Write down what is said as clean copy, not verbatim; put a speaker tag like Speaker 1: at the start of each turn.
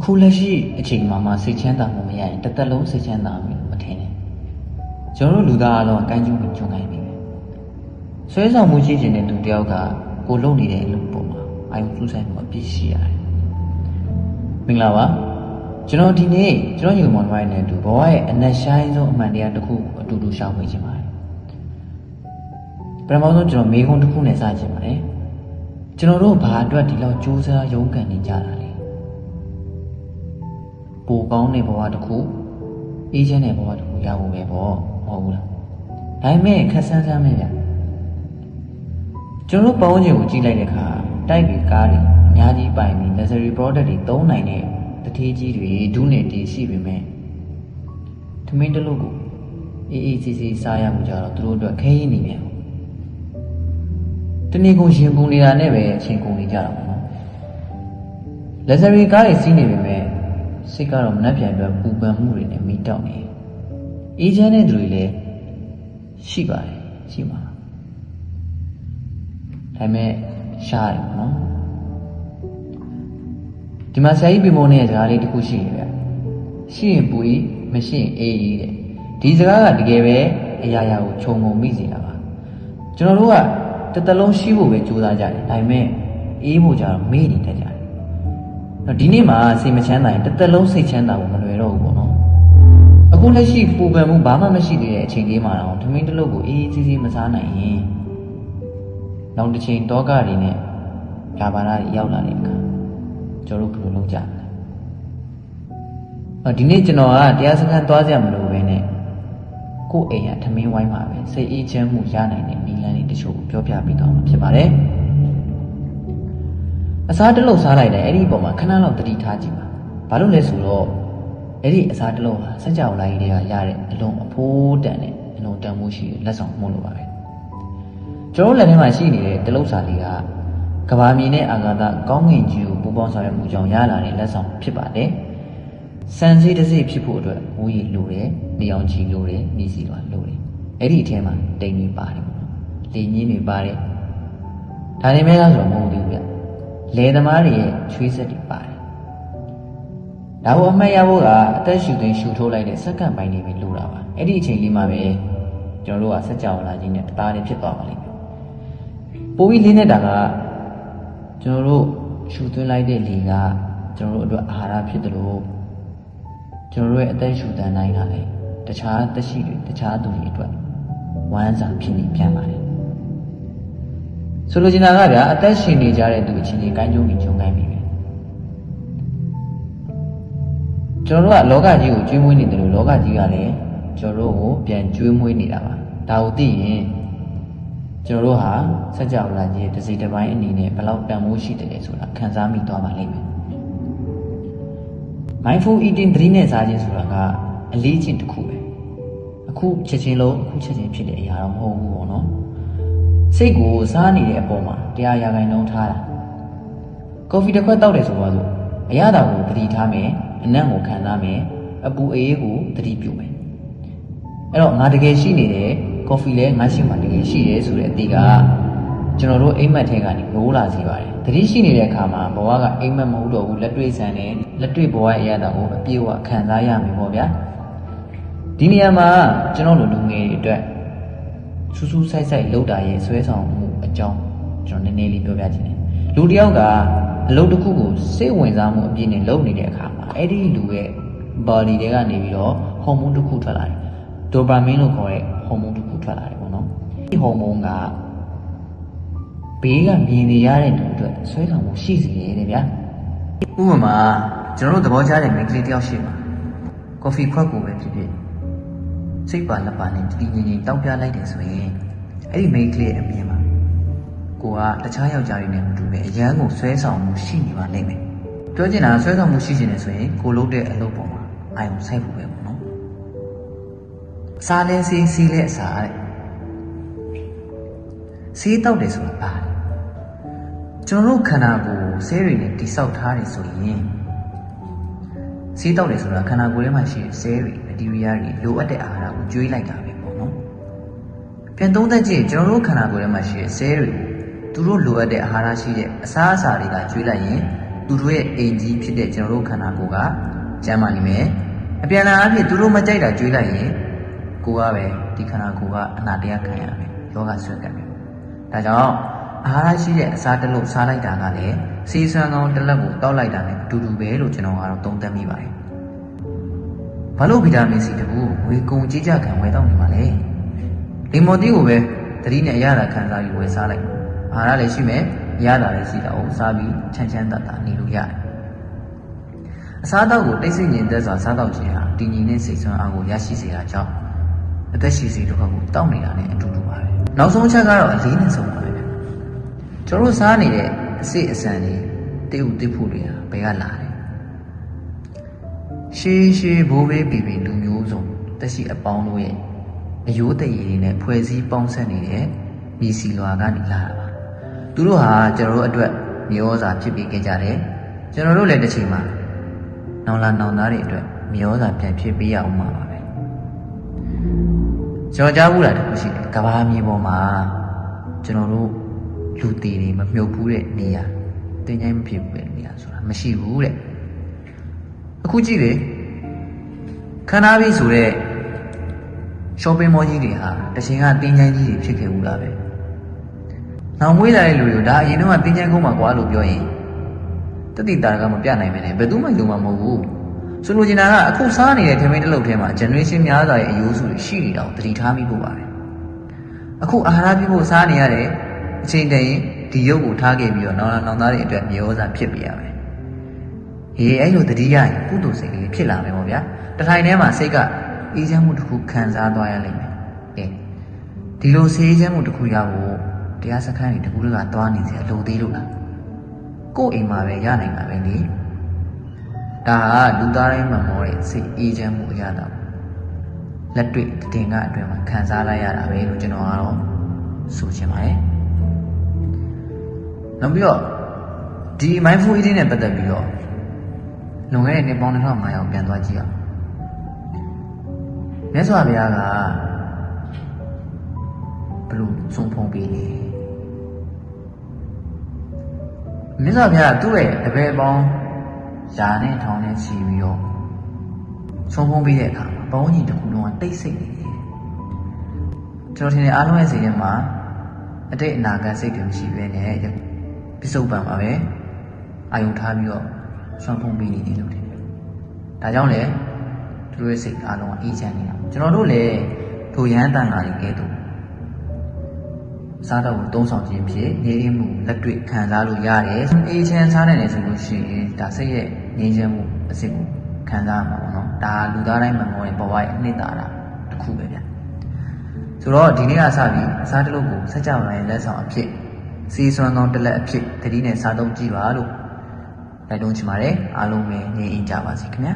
Speaker 1: အခုလက်ရှိအချိန်မှာစိတ်ချမ်းသာမှုမရရင်တစ်သက်လုံးစိတ်ချမ်းသာမှုမထင်နဲ့ကျွန်တော်တို့လူသားအလုံးကိုင်းကျုံပြီးကြုံနိုင်ပြီပဲဆွဲဆောင်မှုရှိခြင်းတဲ့သူတယောက်ကကိုလုံနေတဲ့အလုပ်ပေါ်မှာအာယုံစူးစိုက်မှုအပြည့်ရှိရတယ်မင်္ဂလာပါကျွန်တော်ဒီနေ့ကျွန်တော်ညီမောင်မိုင်းနဲ့အတူဘဝရဲ့အနက်ရှိုင်းဆုံးအမှန်တရားတစ်ခုအတူတူရှောင်ဝေးခြင်းပါတယ်ပထမဆုံးကျွန်တော်မေးခွန်းတစ်ခုနဲ့စခြင်းပါတယ်ကျွန်တော်တို့ဘာအတွက်ဒီလောက်ကြိုးစားရုန်းကန်နေကြတာလဲပိုကောင်းတဲ့ဘဝတစ်ခုအေးချမ်းတဲ့ဘဝတစ်ခုရဖို့ပဲပေါ့မဟုတ်ဘူးလားဒါပေမဲ့ခက်ဆန်းဆန်းပဲဗျကျွန်တော်တို့ပေါင်းချင်ကိုကြည့်လိုက်တဲ့အခါတိုက်ပြီးကားတွေအများကြီးပိုင်ပြီး luxury product တွေသုံးနိုင်တဲ့တထေးကြီးတွေဒုနဲ့တီးရှိပေမဲ့ထမင်းတစ်လုပ်ကိုအေးအေးဆေးဆေးစားရမှုကြတော့သူတို့အတွက်ခဲရင်းနေပြန်တနေ့ကုန်ရှင်ကုန်နေတာနဲ့ပဲအချိန်ကုန်နေကြတာပေါ့နော် luxury ကားတွေစီးနေပေမဲ့စိတ်ကတော့မနှက်ပြန်အတွက်ပူပန်မှုတွေနဲ့မိတောက်နေအေးချမ်းတဲ့သူတွေလည်းရှိပါတယ်ရှိမှာဒါပေမဲ့ရှားတယ်ပေါ့နော်ဒီမှာဆရာကြီးပြမုံနဲ့စကားလေးတစ်ခုရှိတယ်ဗျရှိရင်ပူဤမရှိရင်အေးဤတဲ့ဒီစကားကတကယ်ပဲအရာရာကိုခြုံငုံမိစေတာပါကျွန်တော်တို့ကတစ်သက်လုံးရှိဖို့ပဲကြိုးစားကြတယ်ဒါပေမဲ့အေးဖို့ကြတော့မေ့နေတတ်ကြတယ်ဒီနေ့မှာစိတ်မချမ်းသာရင်တစ်သက်လုံးစိတ်ချမ်းသာဖို့မလွယ်တော့ဘူးပေါ့နော်အခုလက်ရှိပူပန်မှုဘာမှမရှိသေးတဲ့အချိန်လေးမှာတော့ထမင်းတစ်လုပ်ကိုအေးအေးဆေးဆေးမစားနိုင်ရင်နောက်တစ်ချိန်တောကတွေနဲ့ဓာပါရတွေရောက်လာတဲ့အခါကျွန်တော်တို့ဘယ်လိုလုပ်ကြမလဲဒီနေ့ကျွန်တော်ကတရားစခန်းသွားကြမလို့ပဲနဲ့ကိုယ့်အိမ်ကထမင်းဝိုင်းမှာပဲစိတ်အေးချမ်းမှုရနိုင်တဲ့နည်းလမ်းတွေတချို့ပြောပြပေးတော့မှာဖြစ်ပါတယ်အစားတစ်လုံးစားလိုက်တယ်အဲ့ဒီအပေါ်မှာခဏလောက်တတိထားကြည့်ပါဘာလို့လဲဆိုတော့အဲ့ဒီအစားတစ်လုံးဟာစัจ java လိုင်းတွေကရတဲ့အလုံးအဖိုးတန်တဲ့အလုံးတန်မှုရှိတဲ့လက်ဆောင်မှုလို့ပါပဲကျွန်တော်လက်ထဲမှာရှိနေတဲ့တလုံးစာလေးကကဘာမြေနဲ့အာကာသကောင်းကင်ကြီးကိုပူပေါင်းဆောင်ရွက်မှုကြောင့်ရလာတဲ့လက်ဆောင်ဖြစ်ပါတယ်စံစီတစ်စိဖြစ်ဖို့အတွက်ဝူရီလိုတယ်နေအောင်ချီလိုတယ်နေစီပါလိုတယ်အဲ့ဒီအထဲမှာတိမ်တွေပါတယ်ပေါ့လေညင်းတွေပါတယ်ဒါနေမဲလားဆိုတော့မဟုတ်ဘူးဗျလယ်သမားတွေရဲ့ချွေးဆက်တွေပါတယ်ဒါကိုအမှတ်ရဖို့ကအသက်ရှူသွင်းရှူထိုးလိုက်တဲ့စက္ကန့်ပိုင်းတွေပဲလိုတာပါအဲ့ဒီအချိန်လေးမှာပဲကျွန်တော်တို့ကစัจ java လာကြီးနဲ့တသားလေးဖြစ်သွားပါလိမ့်မယ်ပိုပြီးလေးနေတာကကျွန်တော်တို့ရှူသွင်းလိုက်တဲ့လေကကျွန်တော်တို့အတွက်အာဟာရဖြစ်တယ်လို့ကျွန်တော်တို့ရဲ့အသက်ရှူတန်တိုင်းကလည်းတခြားသက်ရှိတွေတခြားသူတွေအတွက်ဝမ်းစာဖြစ်နေပြန်ပါတယ်ဆိုလိုချင်တာကဗျာအသက်ရှင်နေကြတဲ့သူအချင်းချင်းကိုင်းကျုံပြီးဂျုံကိုင်းပြီပဲကျွန်တော်တို့ကလောကကြီးကိုကျွေးမွေးနေတယ်လို့လောကကြီးကလည်းကျွန်တော်တို့ကိုပြန်ကျွေးမွေးနေတာပါဒါကိုသိရင်ကျွန်တော်တို့ဟာစัจ java ကြီးရဲ့တစ်စိတ်တစ်ပိုင်းအနေနဲ့ဘယ်လောက်တန်ဖိုးရှိတယ်ဆိုတာခန်းစားမိသွားပါလိမ့်မယ် mindful eating 3နဲ့စားခြင်းဆိုတာကအလေးချင်းတစ်ခုပဲအခုချက်ချင်းလုံးအခုချက်ချင်းဖြစ်တဲ့အရာတော့မဟုတ်ဘူးပေါ့နော်စိတ်ကိုစားနေတဲ့အပေါ်မှာ100%ထားတာကော်ဖီတစ်ခွက်တောက်တယ်ဆိုတော့အရသာကိုသတိထားမယ်အနံ့ကိုခံစားမယ်အပူအေးကိုသတိပြုမယ်အဲ့တော့ငါတကယ်ရှိနေတယ်ကော်ဖီလည်းငါရှိမှတကယ်ရှိတယ်ဆိုတဲ့အသည့်ကကျွန်တော်တို့အိမ်မက်ထဲကနေလိုးလာစေပါတယ်သတိရှိနေတဲ့အခါမှာဘဝကအိမ်မက်မဟုတ်တော့ဘူးလက်တွေ့ဆန်တယ်လက်တွေ့ဘဝရဲ့အရသာကိုအပြည့်အဝခံစားရမယ်ပေါ့ဗျာဒီနေရာမှာကျွန်တော်တို့လူငယ်တွေအတွက်စူးစူးဆိုင်ဆိုင်လှုပ်တာရဲ့ဆွဲဆောင်မှုအကြောင်းကျွန်တော်နည်းနည်းလေးပြောပြချင်တယ်လူတစ်ယောက်ကအလုပ်တစ်ခုကိုစိတ်ဝင်စားမှုအပြည့်နဲ့လုပ်နေတဲ့အခါမှာအဲ့ဒီလူရဲ့ body တွေကနေပြီးတော့ဟော်မုန်းတစ်ခုထွက်လာတယ်ဒိုပါမင်းလို့ခေါ်တဲ့ဟော်မုန်းတစ်ခုထွက်လာတယ်ပေါ့နော်ဒီဟော်မုန်းကဘေးကမြင်နေရတဲ့လူအတွက်ဆွဲဆောင်မှုရှိစေတယ်ဗျာဥပမာကျွန်တော်တို့သဘောကျတဲ့မိန်းကလေးတစ်ယောက်ရှိမှာကော်ဖီခွက်ကိုပဲဖြစ်ဖြစ်စိတ်ပါလက်ပါနဲ့တည်ငြိမ်ငြိမ်တောက်ပြလိုက်တယ်ဆိုရင်အဲ့ဒီမိန်းကလေးအမြင်မှာကိုကတခြားယောက်ျားတွေနဲ့မတူပဲအရန်ကိုဆွဲဆောင်မှုရှိနေပါလိမ့်မယ်ပြောချင်တာဆွဲဆောင်မှုရှိနေတယ်ဆိုရင်ကိုလုပ်တဲ့အလုပ်ပေါ်မှာအာရုံစိုက်ဖို့ပဲပေါ့နော်အစားလဲစီးလဲအစားတဲ့ဆေးတောက်တယ်ဆိုတာပါတယ်ကျွန်တော်တို့ခန္ဓာကိုယ်ဆေးတွေနဲ့တိဆောက်ထားတယ်ဆိုရင်ဆေးတောက်တယ်ဆိုတာခန္ဓာကိုယ်ထဲမှာရှိတဲ့ဆေးတွေဘက်တီးရီးယားတွေလိုအပ်တဲ့အာဟာရကိုကျွေးလိုက်တာပဲပေါ့နော်ပြန်သုံးသပ်ကြည့်ကျွန်တော်တို့ခန္ဓာကိုယ်ထဲမှာရှိတဲ့ဆေးတွေသူတို့လိုအပ်တဲ့အာဟာရရှိတဲ့အစားအစာတွေကကျွေးလိုက်ရင် သူတို့ရဲ့အိမ်ကြီးဖြစ်တဲ့ကျွန်တော်တို့ခန္ဓာကိုယ်ကကျမ်းမာနေမယ်အပြန်လာအဖြစ်သူတို့မကြိုက်တာကြွေးလိုက်ရင်ကိုကပဲဒီခန္ဓာကိုယ်ကအနာတရားခံရမယ်ယောဂဆွဲကပ်မယ်ဒါကြောင့်အာဟာရရှိတဲ့အစာတစ်လုံးစားလိုက်တာကလည်းစေးစွမ်းကောင်းတစ်လက်ကိုတောက်လိုက်တာနဲ့အတူတူပဲလို့ကျွန်တော်ကတော့သုံးသပ်မိပါတယ်ဘာလို့ဗီတာမင်စီတကူဝေကုံကြီးကြခံဝယ်တော့နေမှာလဲဒီမော်တီကိုပဲသတိနဲ့အရသာခံစားပြီးဝယ်စားလိုက်အာဟာရလည်းရှိမယ်အရသာလည်းရှိတာကိုစားပြီးချမ်းချမ်းသာသာနေလို့ရတယ်အစားအသောက်ကိုတိတ်ဆိတ်ငြိမ်သက်စွာစားတော့ခြင်းဟာတည်ငြိမ်တဲ့စိတ်ဆွမ်းအားကိုရရှိစေတာကြောင့်အသက်ရှည်စေဒုက္ခကိုတောက်နေတာနဲ့အတူတူပါပဲနောက်ဆုံးချက်ကတော့အလေးနဲ့ဆုံးပါပဲကျွန်တော်တို့စားနေတဲ့အစိအစံတွေတိတ်ဥတိတ်ဖို့တွေဟာဘယ်ကလာလဲရှေးရှေးဘိုးဘေးပြည်ပြည်လူမျိုးစုံတက်ရှိအပေါင်းတို့ရဲ့အယိုးတရေတွေနဲ့ဖွဲ့စည်းပေါင်းဆက်နေတဲ့မိစီလွာကနေလာတာပါသူတို့ဟာကျွန်တော်တို့အတွက်မျိုးစာဖြစ်ပြီးခဲ့ကြတယ်ကျွန်တော်တို့လည်းတစ်ချိန်မှာနောင်လာနောင်သားတွေအတွက်မျိုးစာပြန်ဖြစ်ပေးရအောင်ပါပဲကျွန်တော်ကြားဘူးလားတခုရှိတယ်ကဘာမြေပေါ်မှာကျွန်တော်တို့လူသေးတွေမမြုပ်ဘူးတဲ့နေရာတင်းချိုင်းမဖြစ်ဘူးတဲ့နေရာဆိုတာမရှိဘူးတဲ့အခုကြည့်လေခန္ဓာပြီးဆိုတဲ့ shopping mall ကြီးတွေဟာတစ်ချိန်ကတင်းချိုင်းကြီးတွေဖြစ်ခဲ့ဘူးလားပဲနောက်မွေးလာတဲ့လူတွေကဒါအရင်တော့တင်းချိုင်းကုန်းမှာကွာလို့ပြောရင်တတိတာကမပြနိုင်ပဲနဲ့ဘယ်သူမှယုံမှာမဟုတ်ဘူးဆိုလိုချင်တာကအခုစားနေတဲ့ထမင်းတစ်လုပ်ထဲမှာ generation များစွာရဲ့အယိုးစုတွေရှိနေတာကိုသတိထားမိဖို့ပါတယ်အခုအာဟာရပြဖို့စားနေရတဲ့အချိန်တည်းဒီရုပ်ကိုထားခဲ့ပြီးတော့နောင်သားတွေအတွက်မျိုးစားဖြစ်ပြရမယ်ဟေးအဲ့လိုသတိရရင်ကုသိုလ်စိတ်ကလေးဖြစ်လာမယ်ပေါ့ဗျာတထိုင်ထဲမှာစိတ်ကအေးချမ်းမှုတစ်ခုခံစားသွားရလိမ့်မယ်ဒီလိုဆေးချမ်းမှုတစ်ခုရဖို့တရားစခန်းတွေတကူတကသွားနေစရာလိုသေးလို့လားကိုယ့်အိမ်မှာပဲရနိုင်မှာပဲလေဒါဟာလူသားတိုင်းမှာမောတဲ့စိတ်အေးချမ်းမှုအရာတော့လက်တွေ့တင်ကအတွင်းမှာခံစားလိုက်ရတာပဲလို့ကျွန်တော်ကတော့ဆိုချင်ပါတယ်နောက်ပြီးတော့ဒီ mindful eating နဲ့ပတ်သက်ပြီးတော့လွန်ခဲ့တဲ့နှစ်ပေါင်း2500ပြန်သွားကြည့်အောင်မြတ်စွာဘုရားကဘလို့ဆုံးဖုံးပေးလဲမြတ်စွာဘုရားသူ့ရဲ့တပည့်ပေါင်းယာနဲ့ထောင်နဲ့ချီပြီးတော့ဆုံးဖုံးပေးတဲ့အခါမှာဘုန်းကြီးတစ်ခုလုံးကတိတ်ဆိတ်နေတယ်ကျွန်တော်ထင်တယ်အားလုံးရဲ့စိတ်ထဲမှာအတိတ်အနာဂတ်စိတ်တွေမရှိဘဲနဲ့ပစ္စုပန်ပါပဲအာယုထားပြီးတော့ဆွမ်းဖုံးပေးနေတယ်လို့ထင်တယ်ဒါကြောင့်လေသူတို့ရဲ့စိတ်အားလုံးကအေးချမ်းနေတာကျွန်တော်တို့လည်းထိုရဟန်းတန်ဃာတွေကဲ့သို့စားတော့ကိုသုံးဆောင်ခြင်းဖြင့်ငြိမ်းမှုလက်တွေ့ခံစားလို့ရတယ်အေးချမ်းစားနိုင်တယ်ဆိုလို့ရှိရင်ဒါစိတ်ရဲ့ငြိမ်းချမ်းမှုအစစ်ကိုခံစားရမှာပေါ့နော်ဒါလူသားတိုင်းမှာမောတဲ့ဘဝရဲ့အနှစ်သာရတစ်ခုပဲဗျဆိုတော့ဒီနေ့ကစပြီးစားတလို့ကိုစัจ java ရဲ့လက်ဆောင်အဖြစ်စီးစွမ်းကောင်းတစ်လက်အဖြစ်တတိနဲ့စားသုံးကြည့်ပါလို့တိုက်တွန်းချင်ပါတယ်အားလုံးပဲငြိမ်းအေးကြပါစေခင်ဗျာ